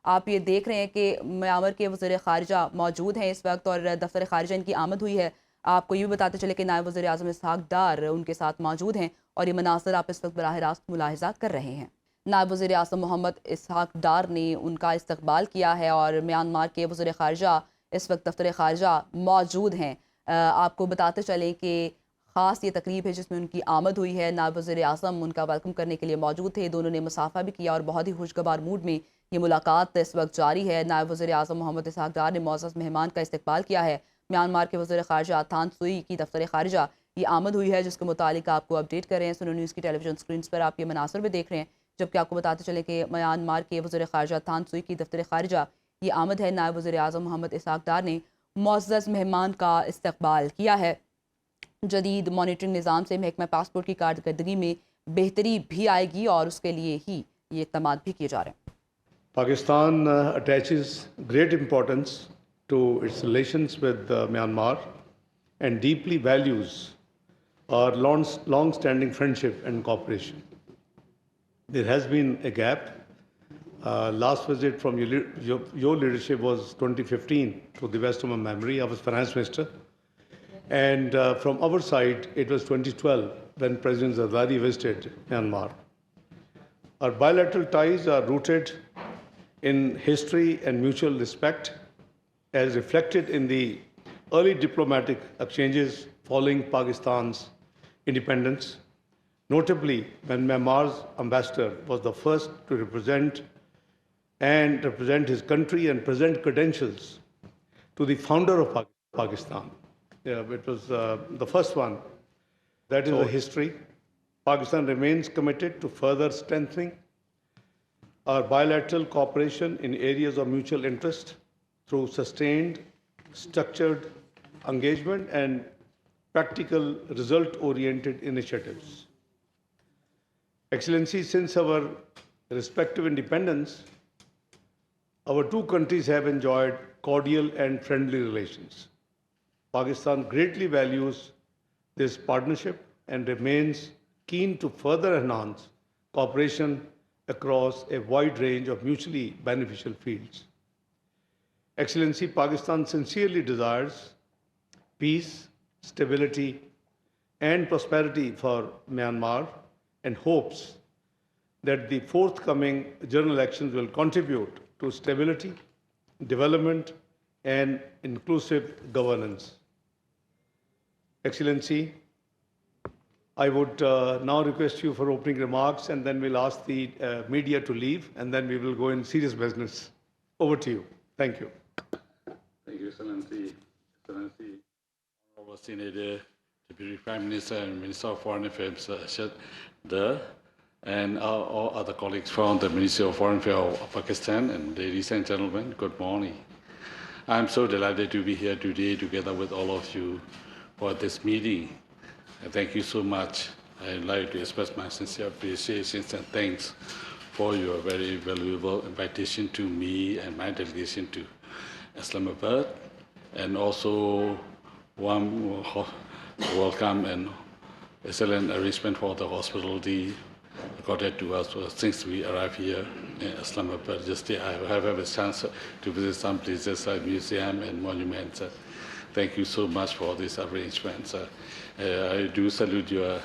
आप ये देख रहे हैं कि म्यांमार के वज़ीर ख़ारिजा मौजूद हैं इस वक्त और दफ्तर ख़ारिजा इनकी आमद हुई है। आपको ये भी बताते चले कि नायब वज़ीर आज़म इसहाक़ डार उनके साथ मौजूद हैं और ये मनाज़िर आप इस वक्त बराह रास्त मुलाहिज़ा कर रहे हैं। नायब वज़ीर आज़म मोहम्मद इसहाक़ डार ने उनका इस्तक़बाल किया है और म्यांमार के वज़ीर ख़ारिजा इस वक्त दफ्तर ख़ारिजा मौजूद हैं। आपको बताते चलें कि ख़ास ये तकरीब है जिसमें उनकी आमद हुई है। नायब वज़ीर आज़म उनका वेलकम करने के लिए मौजूद थे। दोनों ने मुसाफ़ा भी किया और बहुत ही खुशगवार मूड में ये मुलाकात इस वक्त जारी है। नायब वज़ीर आज़म मोहम्मद इसहाक़ डार ने मुअज़्ज़ज़ मेहमान का इस्तक़बाल किया है। म्यांमार के वज़ीर ख़ारिजा थान सुई की दफ्तर ख़ारिजा ये आमद हुई है, जिसके मुतालिक आपको अपडेट कर रहे हैं। सुनो न्यूज़ की टेलीविजन स्क्रीन पर आप ये मनासर भी देख रहे हैं। जबकि आपको बताते चले कि म्यांमार के वज़ीर ख़ारिजा थान सुई की दफ्तर ख़ारिजा ये आमद है। नायब वज़ीर आज़म मोहम्मद इसहाक़ डार ने मुअज़्ज़ज़ मेहमान का इस्तक़बाल किया है। जदीद मॉनिटरिंग निज़ाम से महकमा पासपोर्ट की कारकर्दगी में बेहतरी भी आएगी और उसके लिए ही ये इक़दाम भी किए जा रहे हैं। Pakistan attaches great importance to its relations with Myanmar and deeply values our long-standing friendship and cooperation. There has been a gap. Last visit from your leadership was 2015, to the best of my memory. I was finance minister. And from our side, it was 2012 when President Zardari visited Myanmar. Our bilateral ties are rooted in history and mutual respect, as reflected in the early diplomatic exchanges following Pakistan's independence, notably when Myanmar's ambassador was the first to represent his country and present credentials to the founder of Pakistan. Yeah, it was the first one. That is the history. Pakistan remains committed to further strengthening our bilateral cooperation in areas of mutual interest through sustained, structured engagement and practical, result-oriented initiatives. Excellency, since our respective independence, our two countries have enjoyed cordial and friendly relations. Pakistan greatly values this partnership and remains keen to further enhance cooperation across a wide range of mutually beneficial fields. Excellency, Pakistan sincerely desires peace, stability, and prosperity for Myanmar and hopes that the forthcoming general elections will contribute to stability, development, and inclusive governance. Excellency, I would now request you for opening remarks, and then we'll ask the media to leave, and then we will go in serious business. Over to you. Thank you. Thank you, Excellency. Excellency, Honorable Senator, Deputy Prime Minister and Minister of Foreign Affairs, and all other colleagues from the Ministry of Foreign Affairs of Pakistan, and ladies and gentlemen, good morning. I'm so delighted to be here today together with all of you for this meeting. Thank you so much. I'd like to express my sincere appreciation and thanks for your very valuable invitation to me and my delegation to Islamabad, and also warm welcome and excellent arrangement for the hospitality accorded to us since we arrived here in Islamabad. Just I have had a chance to visit some places like museum and monuments. Thank you so much for these arrangements. I do salute your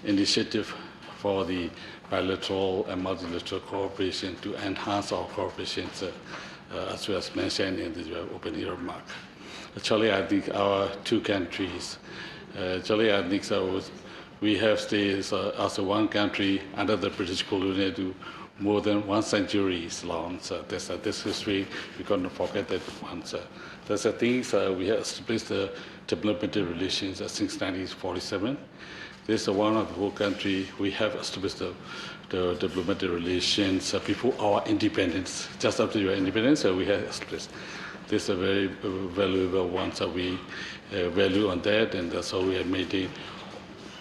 initiative for the bilateral and multilateral cooperation to enhance our cooperation, as well as mentioned in the opening remark. Actually, I think our two countries, I think we have stayed as one country under the British colonial more than 1 century long. This history, we cannot forget that once. There's a thing we have established the diplomatic relations since 1947. This is one of the whole country we have established the diplomatic relations before our independence. Just after your independence, we have established. This is a very valuable one, so we value on that, and that's how we have made it.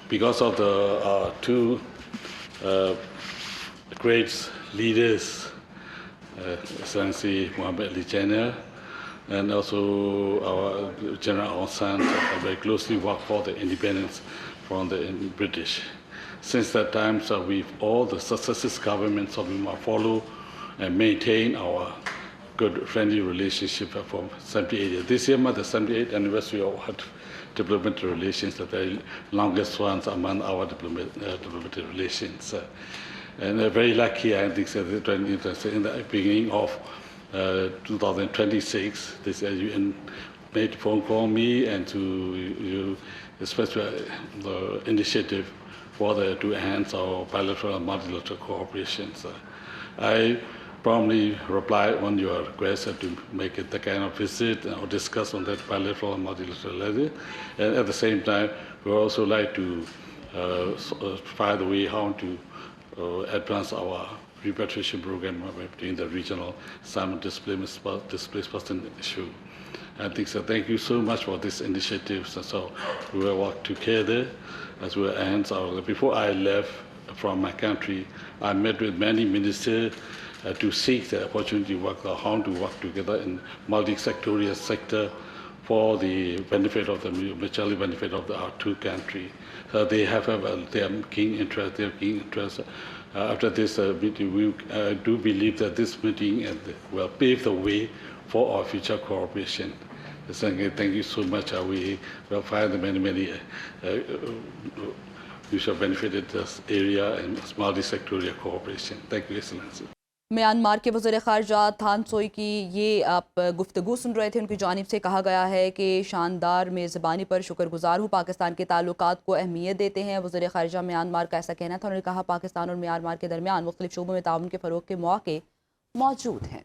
Because of the two great leaders, Excellency Mohamed Ali Jinnah, and also our General Aung San, very closely worked for the independence from the British. Since that time, we've all the successive governments of Myanmar follow and maintain our good friendly relationship for 78 years. This year marks the 78th anniversary of our diplomatic relations, the very longest ones among our diplomatic relations. And very lucky, I think, that in the beginning of 2026, this UN made a phone call me and to you, especially the initiative for to enhance our bilateral and multilateral cooperation. So I promptly replied on your request to make it the kind of visit or discuss on that bilateral and multilateral level. And at the same time, we also like to find a way how to advance our repatriation program between the regional Simon displaced person issue. I think so. Thank you so much for this initiative. So we will work together as we enhance our. Before I left from my country, I met with many ministers to seek the opportunity to work, how to work together in multi-sectorial sector for the benefit of the mutual benefit of our two countries. So they have their keen interest. After this meeting, we do believe that this meeting will pave the way for our future cooperation. So thank you so much. We will find many mutual benefit in this area and multi-sectorial cooperation. Thank you, Excellency. Myanmar के वज़ीर ख़ारजा थान सोई की ये आप गुफ्तगू सुन रहे थे। उनकी जानिब से कहा गया है कि शानदार मेज़बानी पर शुक्रगुजार हूँ, पाकिस्तान के ताल्लुकात को अहमियत देते हैं। वज़ीर ख़ारजा म्यांमार का ऐसा कहना था। उन्होंने कहा पाकिस्तान और म्यांमार के दरमियान मुख्तलिफ शोबों में ताउन के फ़रोग़ के मौक़े मौजूद हैं।